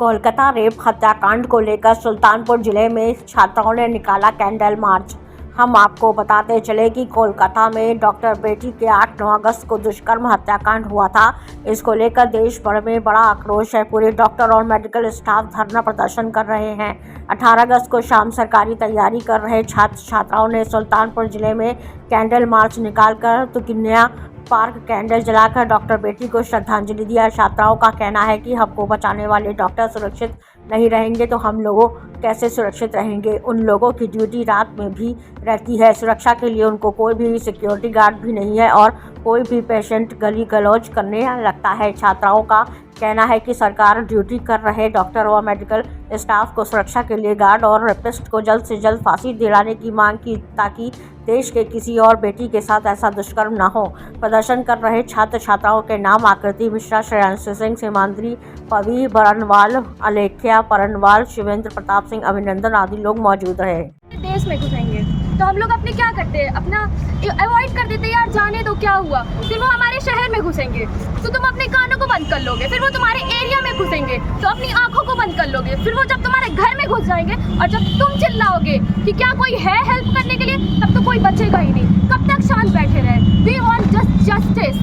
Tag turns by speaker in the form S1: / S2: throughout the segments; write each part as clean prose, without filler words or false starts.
S1: Kolkata rape हत्याकांड को लेकर सुल्तानपुर जिले में छात्राओं ने निकाला कैंडल मार्च। हम आपको बताते चले कि कोलकाता में डॉक्टर बेटी के 8-9 अगस्त को दुष्कर्म हत्याकांड हुआ था। इसको लेकर देश भर में बड़ा आक्रोश है। पूरे डॉक्टर और मेडिकल स्टाफ धरना प्रदर्शन कर रहे हैं। 18 अगस्त को शाम सरकारी तैयारी कर रहे छात्र छात्राओं ने सुल्तानपुर जिले में कैंडल मार्च निकालकर तुकिन्या पार्क कैंडल जलाकर डॉक्टर बेटी को श्रद्धांजलि दिया। छात्राओं का कहना है कि हमको बचाने वाले डॉक्टर सुरक्षित नहीं रहेंगे तो हम लोगों कैसे सुरक्षित रहेंगे। उन लोगों की ड्यूटी रात में भी रहती है। सुरक्षा के लिए उनको कोई भी सिक्योरिटी गार्ड भी नहीं है और कोई भी पेशेंट गली गलौज करने लगता है। छात्राओं का कहना है कि सरकार ड्यूटी कर रहे डॉक्टर और मेडिकल स्टाफ को सुरक्षा के लिए गार्ड और रेपिस्ट को जल्द से जल्द फांसी दिलाने की मांग की ताकि देश के किसी और बेटी के साथ ऐसा दुष्कर्म न हो। प्रदर्शन कर रहे छात्र छात्राओं के नाम आकृति मिश्रा, श्रेयांश सिंह, सीमांद्री, पवी बरनवाल, अलेख्या परनवाल, शिवेंद्र प्रताप सिंह, अभिनंदन आदि लोग मौजूद रहे।
S2: देश में घुसेंगे तो हम लोग अपने क्या करते हैं, अपना अवॉइड कर देते हैं, यार जाने दो क्या हुआ। फिर वो हमारे शहर में घुसेंगे तो तुम अपने कानों को बंद कर लोगे, फिर वो तुम्हारे एरिया में घुसेंगे तो अपनी आंखों को बंद कर लोगे, फिर वो जब तुम्हारे घर में घुस जाएंगे और जब तुम चिल्लाओगे कि क्या कोई है हेल्प करने के लिए, तब तो कोई बचेगा ही नहीं। कब तक शांत बैठे रहे? We want justice.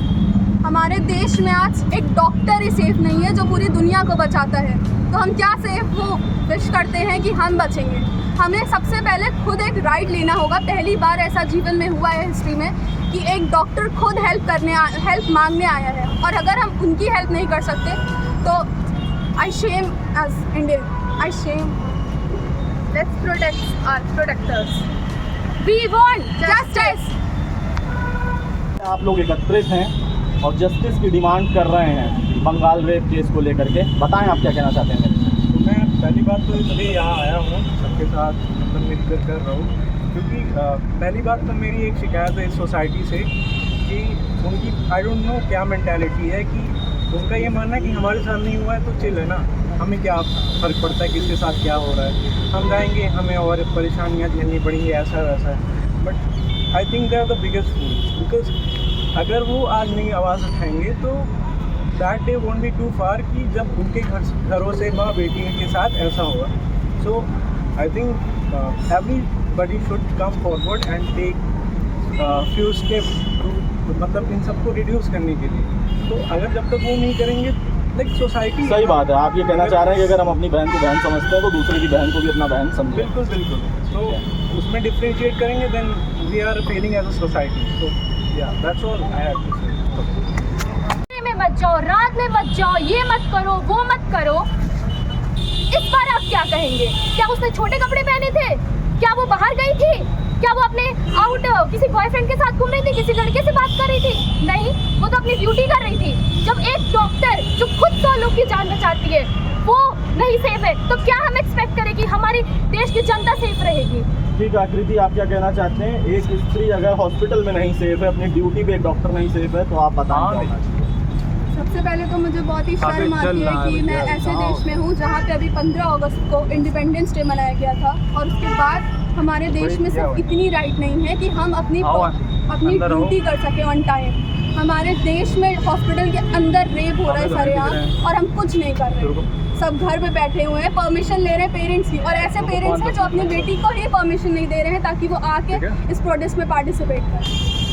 S3: हमारे देश में आज एक डॉक्टर ही सेफ नहीं है जो पूरी दुनिया को बचाता है, तो हम क्या सेफ वो विश करते हैं कि हम बचेंगे। हमें सबसे पहले खुद एक राइट लेना होगा। पहली बार ऐसा जीवन में हुआ है हिस्ट्री में कि एक डॉक्टर खुद हेल्प मांगने आया है, और अगर हम उनकी हेल्प नहीं कर सकते तो I shame as Indian, I shame. Let's protect our protectors. We want justice.
S4: आप लोग एकत्रित हैं और जस्टिस की डिमांड कर रहे हैं बंगाल रेप केस को लेकर के, बताएं आप क्या कहना चाहते हैं।
S5: तो मैं पहली बात तो इसलिए यहाँ आया हूँ, सबके साथ मतलब मिलकर कर रहा हूँ, क्योंकि पहली बात तो मेरी एक शिकायत है इस सोसाइटी से कि उनकी आई डोंट नो क्या मेंटालिटी है कि उनका ये मानना है कि हमारे साथ नहीं हुआ है तो चिल है ना, हमें क्या फ़र्क पड़ता है किसके साथ क्या हो रहा है, हम जाएंगे हमें और परेशानियाँ झेलनी पड़ेंगी, ऐसा वैसा है। But I think they are the biggest fools, because अगर वो आज नहीं आवाज़ उठाएंगे तो that day won't be too far कि जब उनके घरों से माँ बेटी के साथ ऐसा होगा। So I think everybody should come forward and take few steps to मतलब इन सबको रिड्यूस करने के लिए। तो अगर जब तक वो नहीं करेंगे लाइक सोसाइटी।
S4: सही बात है, आप ये कहना चाह रहे हैं कि अगर हम अपनी बहन को बहन समझते हैं तो दूसरे की बहन को भी अपना बहन समझें।
S5: बिल्कुल बिल्कुल। तो उसमें डिफ्रेंशिएट करेंगे then we are failing as a society. So या that's all I have to say.
S2: मत जाओ, रात में मत जाओ, ये मत करो, वो मत करो। इस बार आप क्या कहेंगे? क्या उसने छोटे कपड़े पहने थे? क्या वो बाहर गई थी? क्या वो अपने आउट किसी बॉयफ्रेंड के साथ घूम रही थी, किसी लड़के से बात कर रही थी? नहीं, वो तो अपनी ड्यूटी कर रही थी। जब एक डॉक्टर जो खुद 100 लोग की जान बचाती है वो नहीं सेफ है, तो क्या हम एक्सपेक्ट करें कि हमारी देश की जनता सेफ रहेगी?
S4: ठीक है आकृति, आप क्या कहना चाहते हैं? एक स्त्री अगर हॉस्पिटल में नहीं सेफ है, अपनी ड्यूटी पे एक डॉक्टर नहीं सेफ है, तो आप बताएं।
S3: सबसे पहले तो मुझे बहुत ही शर्म आती है कि मैं ऐसे देश में हूँ जहाँ पे अभी 15 अगस्त को इंडिपेंडेंस डे मनाया गया था, और उसके बाद हमारे देश में सिर्फ इतनी राइट नहीं है कि हम अपनी ड्यूटी कर सकें ऑन टाइम। हमारे देश में हॉस्पिटल के अंदर रेप हो रहा है सरेआम और हम कुछ नहीं कर रहे। सब घर में बैठे हुए हैं, परमिशन ले रहे हैं पेरेंट्स की, और ऐसे पेरेंट्स हैं जो अपनी बेटी को ही परमिशन नहीं दे रहे हैं ताकि वो आके इस प्रोटेस्ट में पार्टिसिपेट करें।